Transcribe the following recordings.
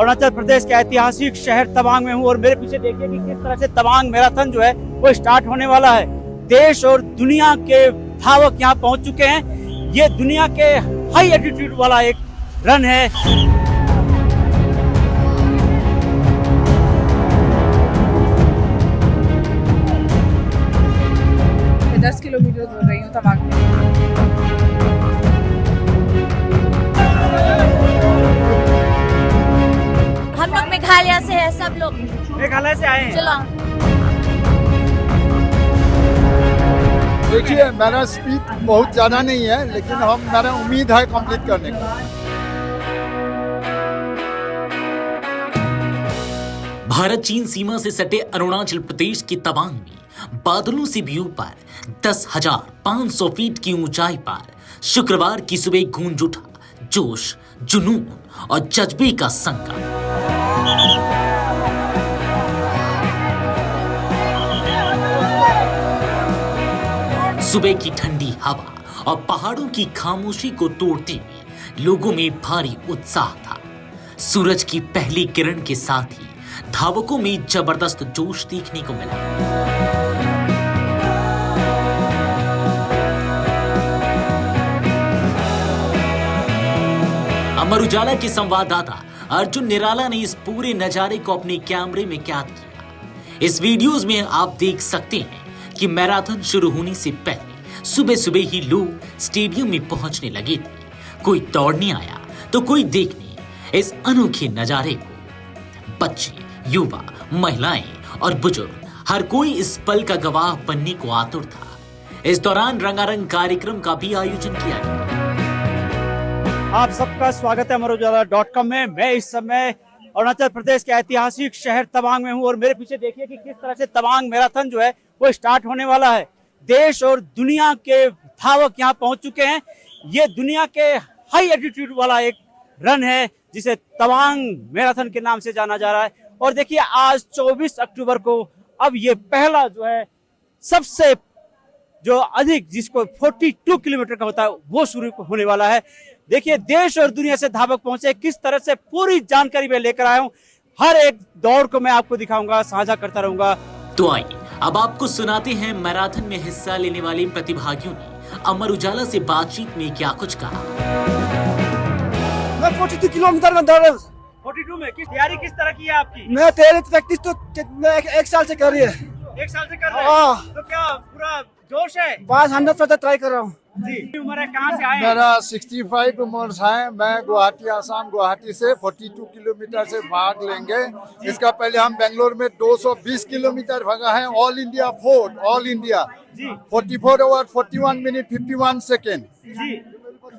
अरुणाचल प्रदेश के ऐतिहासिक शहर तवांग में हूँ और मेरे पीछे देखिए कि किस तरह से तवांग मैराथन जो है वो स्टार्ट होने वाला है। देश और दुनिया के धावक यहाँ पहुंच चुके हैं। ये दुनिया के हाई एल्टीट्यूड वाला एक रन है। 10 किलोमीटर दौड़ रही हूँ तवांग में। हम लोग मेघालय से है, सब लोग मेघालय से आए हैं। चलो देखिए, मेरा स्पीड बहुत ज्यादा नहीं है, लेकिन मेरा उम्मीद है कंप्लीट करने का। भारत चीन सीमा से सटे अरुणाचल प्रदेश के तवांग में बादलों से भी ऊपर 10,500 फीट की ऊंचाई पर शुक्रवार की सुबह गूंज उठा जोश, जुनून और जज्बे का संगम। सुबह की ठंडी हवा और पहाड़ों की खामोशी को तोड़ते हुए लोगों में भारी उत्साह था। सूरज की पहली किरण के साथ ही धावकों में जबरदस्त जोश देखने को मिला। अमर उजाला के संवाददाता अर्जुन निराला ने इस पूरे नजारे को अपने कैमरे में कैद किया। इस वीडियोस में आप देख सकते हैं कि मैराथन शुरू होने से पहले सुबह सुबह ही लोग स्टेडियम में पहुंचने लगे थे। कोई दौड़ने आया तो कोई देखने इस अनोखे नजारे को। बच्चे, युवा, महिलाएं और बुजुर्ग हर कोई इस पल का गवाह बनने को आतुर था। इस दौरान रंगारंग कार्यक्रम का भी आयोजन किया गया। आप सबका स्वागत है अमरउजाला.com में। मैं इस समय अरुणाचल प्रदेश के ऐतिहासिक शहर तवांग में हूँ और मेरे पीछे देखिए कि किस तरह से तवांग मैराथन जो है वो स्टार्ट होने वाला है। देश और दुनिया के धावक यहाँ पहुंच चुके हैं। ये दुनिया के हाई एल्टीट्यूड वाला एक रन है जिसे तवांग मैराथन के नाम से जाना जा रहा है। और देखिए, आज 24 अक्टूबर को अब ये पहला जो है सबसे जो अधिक जिसको 42 किलोमीटर का होता है वो शुरू होने वाला है। देखिए, देश और दुनिया से धावक पहुंचे, किस तरह से पूरी जानकारी मैं लेकर आया हूं। हर एक दौड़ को मैं आपको दिखाऊंगा, साझा करता रहूंगा। तो आइए अब आपको सुनाते हैं मैराथन में हिस्सा लेने वाले प्रतिभागियों ने अमर उजाला से बातचीत में क्या कुछ कहा। मैं 42 किलोमीटर में दौड़ रहा हूँ। 42 में तैयारी किस तरह की है आपकी? मैं तैयारी प्रैक्टिस तो मैं एक साल से कर रही है। एक साल से कर रहे हैं? तो क्या पूरा जोश है? बस 100% ट्राई कर रहा हूँ जी। उम्र है, कहाँ से आए हैं? मेरा 65 उम्र है। मैं गुवाहाटी, आसाम गुवाहाटी से 42 किलोमीटर से भाग लेंगे। इसका पहले हम बेंगलोर में 220 किलोमीटर भागा है। All India 44 over 41 minute 51 second जी।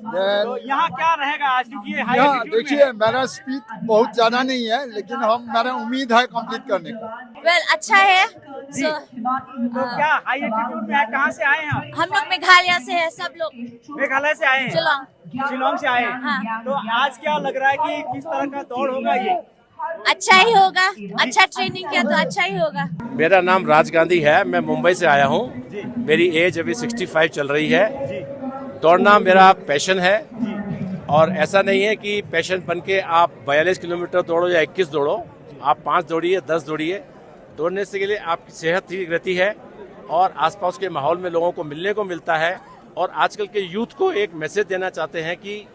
तो यहाँ क्या रहेगा आज, क्योंकि ये हाई यहाँ एल्टीट्यूड में देखिए, है। मेरा स्पीड बहुत ज्यादा नहीं है, लेकिन मेरा उम्मीद है कंप्लीट करने का। वेल अच्छा है। जी। तो क्या हाई एल्टीट्यूड में है? कहाँ से आए हैं आप? हम लोग मेघालय से है, सब लोग मेघालय से आए हैं। शिलोंग से आए हैं। हाँ। तो आज क्या लग रहा है कि किस तरह का दौड़ होगा ये? अच्छा ही होगा। अच्छा ट्रेनिंग किया तो अच्छा ही होगा। मेरा नाम राज गांधी है। मैं मुंबई से आया हूँ। मेरी एज अभी 65 चल रही है। दौड़ना मेरा पैशन है और ऐसा नहीं है कि पैशन बन के आप 42 किलोमीटर दौड़ो या 21 दौड़ो। आप 5 दौड़िए, 10 दौड़िए। दौड़ने से के लिए आपकी सेहत ठीक रहती है और आसपास के माहौल में लोगों को मिलने को मिलता है। और आजकल के यूथ को एक मैसेज देना चाहते हैं कि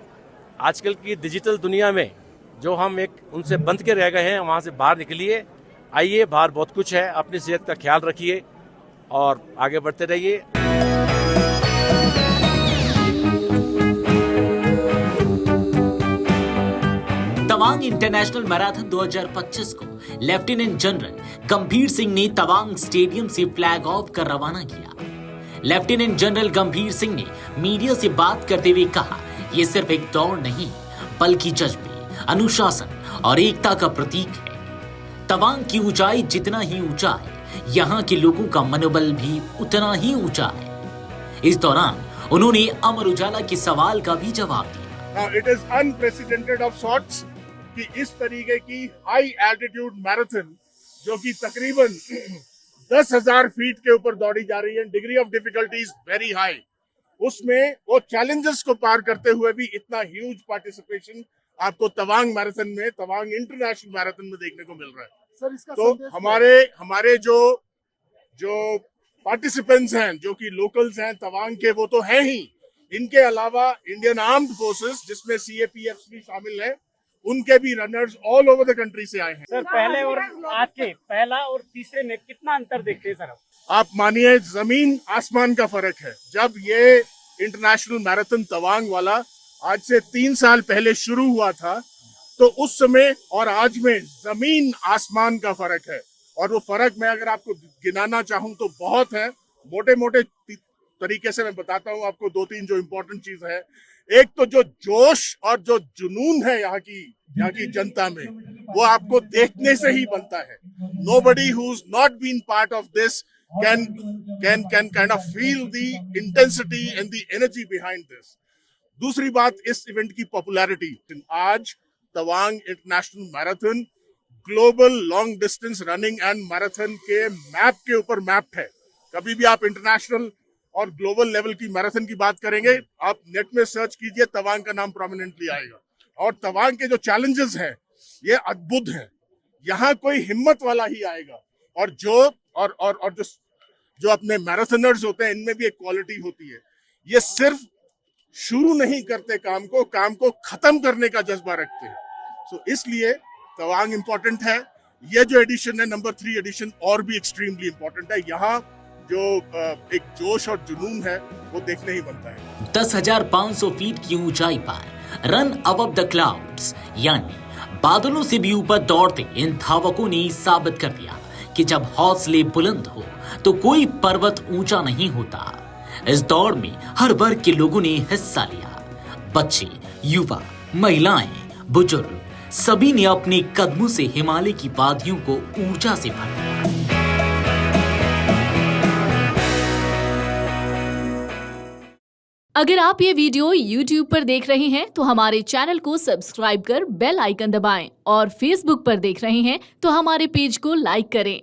आजकल की डिजिटल दुनिया में जो हम एक उनसे बंध के रह गए हैं, वहाँ से बाहर निकलिए। आइए, बाहर बहुत कुछ है। अपनी सेहत का ख्याल रखिए और आगे बढ़ते रहिए। तवांग इंटरनेशनल मैराथन 2025 को लेफ्टिनेंट जनरल गंभीर सिंह ने तवांग स्टेडियम से फ्लैग ऑफ कर रवाना किया। लेफ्टिनेंट जनरल गंभीर सिंह ने मीडिया से बात करते हुए कहा, ये सिर्फ एक दौड़ नहीं बल्कि जज्बे, अनुशासन और एकता का प्रतीक है। तवांग की ऊंचाई जितना ही ऊंचा है, यहाँ के लोगों का मनोबल भी उतना ही ऊंचा है। इस दौरान उन्होंने अमर उजाला के सवाल का भी जवाब दिया। It is unprecedented of sorts कि इस तरीके की हाई एल्टीट्यूड मैराथन जो कि तकरीबन 10,000 फीट के ऊपर दौड़ी जा रही है। Degree of difficulty is very high. उसमें वो चैलेंजेस को पार करते हुए भी इतना ह्यूज पार्टिसिपेशन आपको तवांग मैराथन में, तवांग इंटरनेशनल मैराथन में देखने को मिल रहा है। सर इसका तो संदेश हमारे जो पार्टिसिपेंट्स हैं, जो कि लोकल्स हैं तवांग के, वो तो हैं ही। इनके अलावा इंडियन आर्म्ड फोर्सेस, जिसमें CAPF भी शामिल है, उनके भी runners all over the country से आए हैं। सर पहले और आज के पहला और तीसरे में कितना अंतर देखते हैं सर? आप मानिए जमीन आसमान का फर्क है। जब ये इंटरनेशनल मैराथन तवांग वाला आज से 3 साल पहले शुरू हुआ था, तो उस समय और आज में जमीन आसमान का फर्क है। और वो फर्क मैं अगर आपको गिनाना चाहूं तो बहुत है। मोटे मोटे तरीके से मैं बताता हूं आपको 2-3 जो इम्पोर्टेंट चीज है। एक तो जो जोश और जो जुनून है यहाँ की जनता में, वो आपको देखने से ही बनता है। Nobody who's not been part of this can kind of feel the intensity and the energy behind this. दूसरी बात, इस इवेंट की पॉपुलैरिटी। आज Tawang international marathon global long distance running and marathon के मैप के ऊपर मैप्ड है। कभी भी आप इंटरनेशनल और ग्लोबल लेवल की मैराथन की बात करेंगे, आप नेट में सर्च कीजिए, तवांग का नाम प्रोमिनेंटली आएगा। और तवांग के जो चैलेंजेस हैं ये अद्भुत हैं। यहाँ कोई हिम्मत वाला ही आएगा। और जो अपने मैराथनर्स होते हैं, इनमें भी एक क्वालिटी होती है। ये सिर्फ शुरू नहीं करते काम को खत्म करने का जज्बा रखते हैं। सो इसलिए तवांग इंपॉर्टेंट है। ये जो एडिशन है, नंबर 3 एडिशन, और भी एक्सट्रीमली इंपॉर्टेंट है। यहाँ जो एक जोश और जुनून है वो देखने ही बनता है। 10,500 फीट की ऊंचाई पर रन अबव द क्लाउड्स, यानी बादलों से भी ऊपर दौड़ते इन धावकों ने साबित कर दिया कि जब हौसले बुलंद हो तो कोई पर्वत ऊंचा नहीं होता। इस दौड़ में हर वर्ग के लोगों ने हिस्सा लिया। बच्चे, युवा, महिलाएं, बुजुर्ग, सभी ने अपने कदमों से हिमालय की वादियों को ऊर्जा से भर दिया। अगर आप ये वीडियो YouTube पर देख रहे हैं तो हमारे चैनल को सब्सक्राइब कर बेल आइकन दबाएं, और Facebook पर देख रहे हैं तो हमारे पेज को लाइक करें।